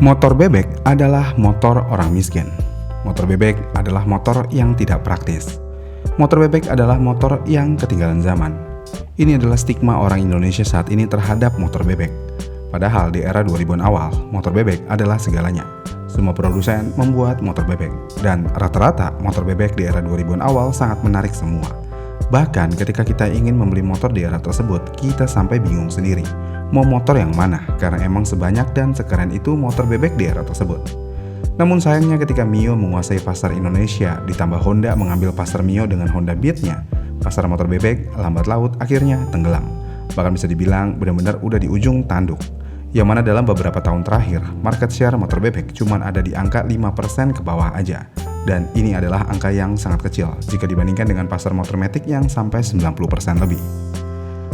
Motor bebek adalah motor orang miskin. Motor bebek adalah motor yang tidak praktis. Motor bebek adalah motor yang ketinggalan zaman. Ini adalah stigma orang Indonesia saat ini terhadap motor bebek. Padahal di era 2000-an awal, motor bebek adalah segalanya. Semua produsen membuat motor bebek. Dan rata-rata motor bebek di era 2000-an awal sangat menarik semua. Bahkan ketika kita ingin membeli motor di era tersebut, kita sampai bingung sendiri. Mau motor yang mana? Karena emang sebanyak dan sekeren itu motor bebek di era tersebut. Namun sayangnya ketika Mio menguasai pasar Indonesia, ditambah Honda mengambil pasar Mio dengan Honda Beat-nya, pasar motor bebek lambat laut akhirnya tenggelam. Bahkan bisa dibilang benar-benar udah di ujung tanduk. Yang mana dalam beberapa tahun terakhir, market share motor bebek cuma ada di angka 5% ke bawah aja. Dan ini adalah angka yang sangat kecil jika dibandingkan dengan pasar motor matic yang sampai 90% lebih.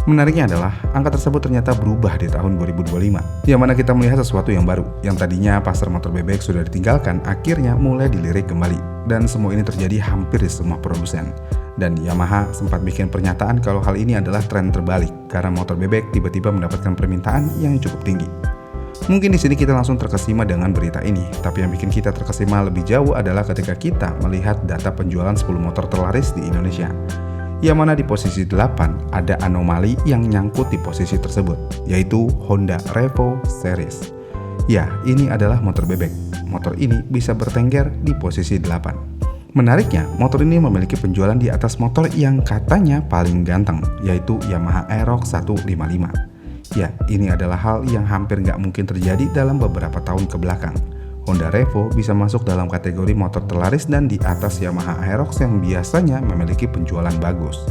Menariknya adalah, angka tersebut ternyata berubah di tahun 2025, yang mana kita melihat sesuatu yang baru, yang tadinya pasar motor bebek sudah ditinggalkan, akhirnya mulai dilirik kembali. Dan semua ini terjadi hampir di semua produsen. Dan Yamaha sempat bikin pernyataan kalau hal ini adalah tren terbalik, karena motor bebek tiba-tiba mendapatkan permintaan yang cukup tinggi. Mungkin di sini kita langsung terkesima dengan berita ini, tapi yang bikin kita terkesima lebih jauh adalah ketika kita melihat data penjualan 10 motor terlaris di Indonesia. Yang mana di posisi 8 ada anomali yang nyangkut di posisi tersebut, yaitu Honda Revo Series. Ya, ini adalah motor bebek. Motor ini bisa bertengger di posisi 8. Menariknya, motor ini memiliki penjualan di atas motor yang katanya paling ganteng, yaitu Yamaha Aerox 155. Ya, ini adalah hal yang hampir nggak mungkin terjadi dalam beberapa tahun ke belakang. Honda Revo bisa masuk dalam kategori motor terlaris dan di atas Yamaha Aerox yang biasanya memiliki penjualan bagus.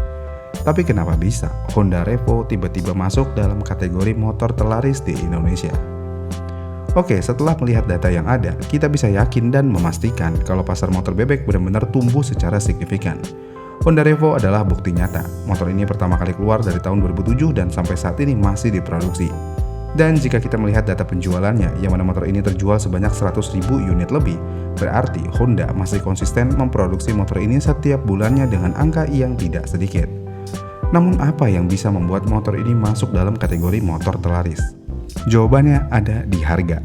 Tapi kenapa bisa Honda Revo tiba-tiba masuk dalam kategori motor terlaris di Indonesia? Oke, setelah melihat data yang ada, kita bisa yakin dan memastikan kalau pasar motor bebek benar-benar tumbuh secara signifikan. Honda Revo adalah bukti nyata. Motor ini pertama kali keluar dari tahun 2007 dan sampai saat ini masih diproduksi. Dan jika kita melihat data penjualannya, yang mana motor ini terjual sebanyak 100.000 unit lebih, berarti Honda masih konsisten memproduksi motor ini setiap bulannya dengan angka yang tidak sedikit. Namun apa yang bisa membuat motor ini masuk dalam kategori motor terlaris? Jawabannya ada di harga.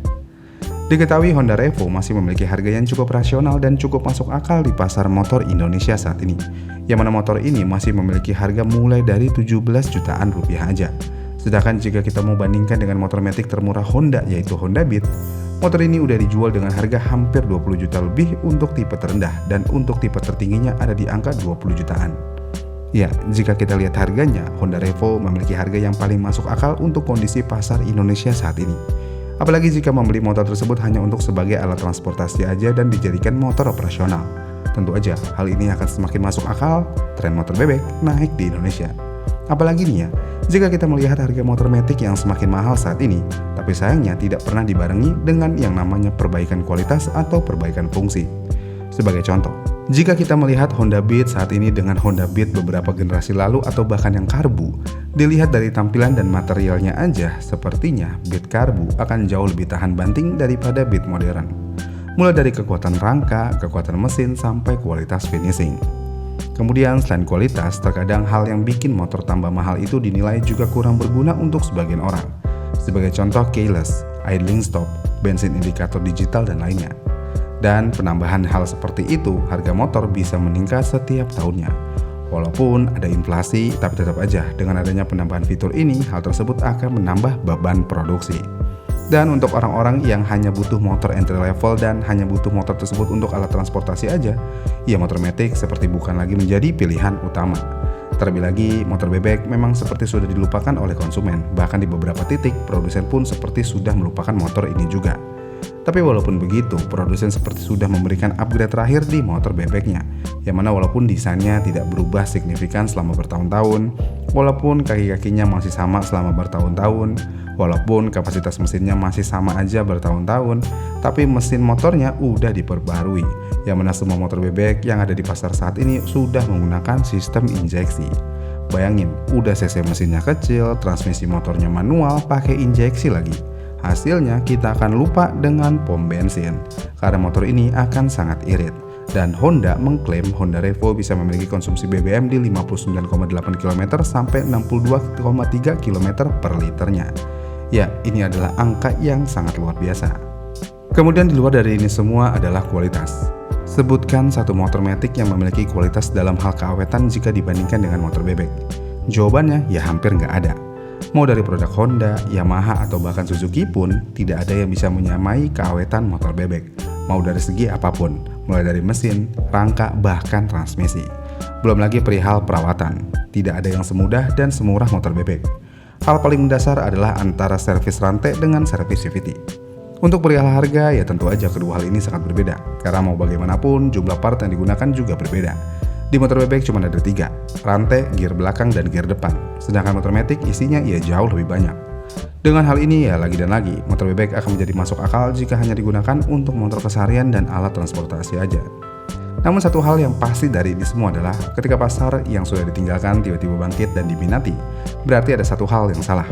Diketahui Honda Revo masih memiliki harga yang cukup rasional dan cukup masuk akal di pasar motor Indonesia saat ini. Yang mana motor ini masih memiliki harga mulai dari 17 jutaan rupiah aja. Sedangkan jika kita mau bandingkan dengan motor matic termurah Honda yaitu Honda Beat, motor ini udah dijual dengan harga hampir 20 juta lebih untuk tipe terendah dan untuk tipe tertingginya ada di angka 20 jutaan. Ya, jika kita lihat harganya, Honda Revo memiliki harga yang paling masuk akal untuk kondisi pasar Indonesia saat ini. Apalagi jika membeli motor tersebut hanya untuk sebagai alat transportasi aja dan dijadikan motor operasional. Tentu aja, hal ini akan semakin masuk akal, tren motor bebek naik di Indonesia. Apalagi nih ya, jika kita melihat harga motor matic yang semakin mahal saat ini, tapi sayangnya tidak pernah dibarengi dengan yang namanya perbaikan kualitas atau perbaikan fungsi. Sebagai contoh, jika kita melihat Honda Beat saat ini dengan Honda Beat beberapa generasi lalu atau bahkan yang karbu, dilihat dari tampilan dan materialnya aja, sepertinya Beat karbu akan jauh lebih tahan banting daripada Beat modern. Mulai dari kekuatan rangka, kekuatan mesin, sampai kualitas finishing. Kemudian selain kualitas, terkadang hal yang bikin motor tambah mahal itu dinilai juga kurang berguna untuk sebagian orang. Sebagai contoh keyless, idling stop, bensin indikator digital dan lainnya. Dan penambahan hal seperti itu, harga motor bisa meningkat setiap tahunnya. Walaupun ada inflasi, tapi tetap aja dengan adanya penambahan fitur ini, hal tersebut akan menambah beban produksi. Dan untuk orang-orang yang hanya butuh motor entry level dan hanya butuh motor tersebut untuk alat transportasi aja, ya motor matic seperti bukan lagi menjadi pilihan utama. Terlebih lagi, motor bebek memang seperti sudah dilupakan oleh konsumen. Bahkan di beberapa titik, produsen pun seperti sudah melupakan motor ini juga. Tapi walaupun begitu, produsen seperti sudah memberikan upgrade terakhir di motor bebeknya, yang mana walaupun desainnya tidak berubah signifikan selama bertahun-tahun, walaupun kaki-kakinya masih sama selama bertahun-tahun, walaupun kapasitas mesinnya masih sama aja bertahun-tahun, tapi mesin motornya udah diperbarui, yang mana semua motor bebek yang ada di pasar saat ini sudah menggunakan sistem injeksi. Bayangin, udah cc mesinnya kecil, transmisi motornya manual, pakai injeksi lagi. Hasilnya kita akan lupa dengan pom bensin, karena motor ini akan sangat irit. Dan Honda mengklaim Honda Revo bisa memiliki konsumsi BBM di 59,8 km sampai 62,3 km per liternya. Ya, ini adalah angka yang sangat luar biasa. Kemudian di luar dari ini semua adalah kualitas. Sebutkan satu motor matic yang memiliki kualitas dalam hal keawetan jika dibandingkan dengan motor bebek. Jawabannya ya hampir nggak ada. Mau dari produk Honda, Yamaha, atau bahkan Suzuki pun tidak ada yang bisa menyamai keawetan motor bebek. Mau dari segi apapun, mulai dari mesin, rangka, bahkan transmisi. Belum lagi perihal perawatan, tidak ada yang semudah dan semurah motor bebek. Hal paling mendasar adalah antara servis rantai dengan servis CVT. Untuk perihal harga, ya tentu aja kedua hal ini sangat berbeda, karena mau bagaimanapun jumlah part yang digunakan juga berbeda. Di motor bebek cuma ada 3, rantai, gear belakang, dan gear depan. Sedangkan motor matic isinya ya jauh lebih banyak. Dengan hal ini ya lagi dan lagi, motor bebek akan menjadi masuk akal jika hanya digunakan untuk motor keseharian dan alat transportasi aja. Namun satu hal yang pasti dari ini semua adalah ketika pasar yang sudah ditinggalkan tiba-tiba bangkit dan diminati, berarti ada satu hal yang salah,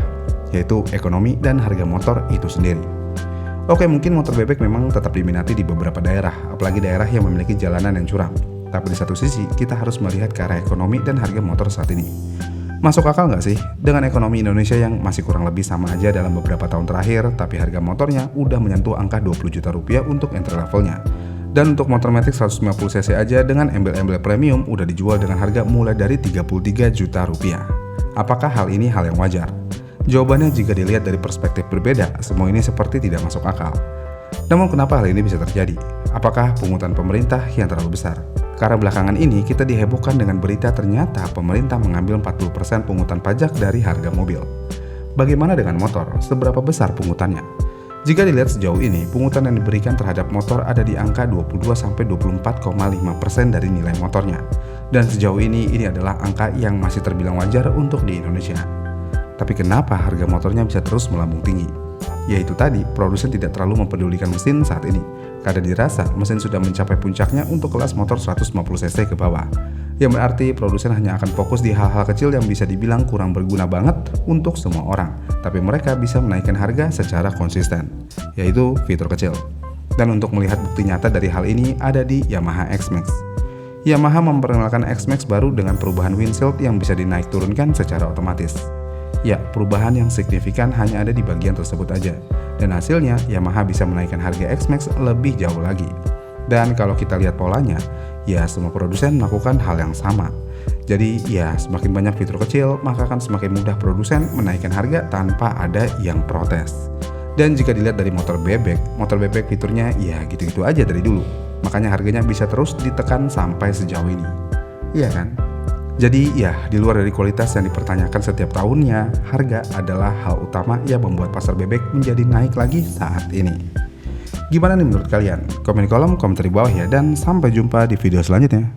yaitu ekonomi dan harga motor itu sendiri. Oke, mungkin motor bebek memang tetap diminati di beberapa daerah, apalagi daerah yang memiliki jalanan yang curam. Tapi di satu sisi, kita harus melihat ke arah ekonomi dan harga motor saat ini. Masuk akal nggak sih? Dengan ekonomi Indonesia yang masih kurang lebih sama aja dalam beberapa tahun terakhir, tapi harga motornya udah menyentuh angka 20 juta rupiah untuk entry levelnya. Dan untuk motor matic 150cc aja dengan embel-embel premium udah dijual dengan harga mulai dari 33 juta rupiah. Apakah hal ini hal yang wajar? Jawabannya jika dilihat dari perspektif berbeda, semua ini seperti tidak masuk akal. Namun kenapa hal ini bisa terjadi? Apakah pungutan pemerintah yang terlalu besar? Karena belakangan ini kita dihebohkan dengan berita ternyata pemerintah mengambil 40% pungutan pajak dari harga mobil. Bagaimana dengan motor? Seberapa besar pungutannya? Jika dilihat sejauh ini, pungutan yang diberikan terhadap motor ada di angka 22-24,5% dari nilai motornya. Dan sejauh ini adalah angka yang masih terbilang wajar untuk di Indonesia. Tapi kenapa harga motornya bisa terus melambung tinggi? Yaitu tadi, produsen tidak terlalu mempedulikan mesin saat ini, karena dirasa mesin sudah mencapai puncaknya untuk kelas motor 150cc ke bawah. Yang berarti produsen hanya akan fokus di hal-hal kecil yang bisa dibilang kurang berguna banget untuk semua orang, tapi mereka bisa menaikkan harga secara konsisten, yaitu fitur kecil. Dan untuk melihat bukti nyata dari hal ini ada di Yamaha X-Max. Yamaha memperkenalkan X-Max baru dengan perubahan windshield yang bisa dinaik turunkan secara otomatis. Ya, perubahan yang signifikan hanya ada di bagian tersebut aja. Dan hasilnya, Yamaha bisa menaikkan harga X-Max lebih jauh lagi. Dan kalau kita lihat polanya, ya semua produsen melakukan hal yang sama. Jadi ya semakin banyak fitur kecil, maka akan semakin mudah produsen menaikkan harga tanpa ada yang protes. Dan jika dilihat dari motor bebek fiturnya ya gitu-gitu aja dari dulu. Makanya harganya bisa terus ditekan sampai sejauh ini. Iya kan? Jadi ya, di luar dari kualitas yang dipertanyakan setiap tahunnya, harga adalah hal utama yang membuat pasar bebek menjadi naik lagi saat ini. Gimana nih menurut kalian? Komen di kolom komentar di bawah ya, dan sampai jumpa di video selanjutnya.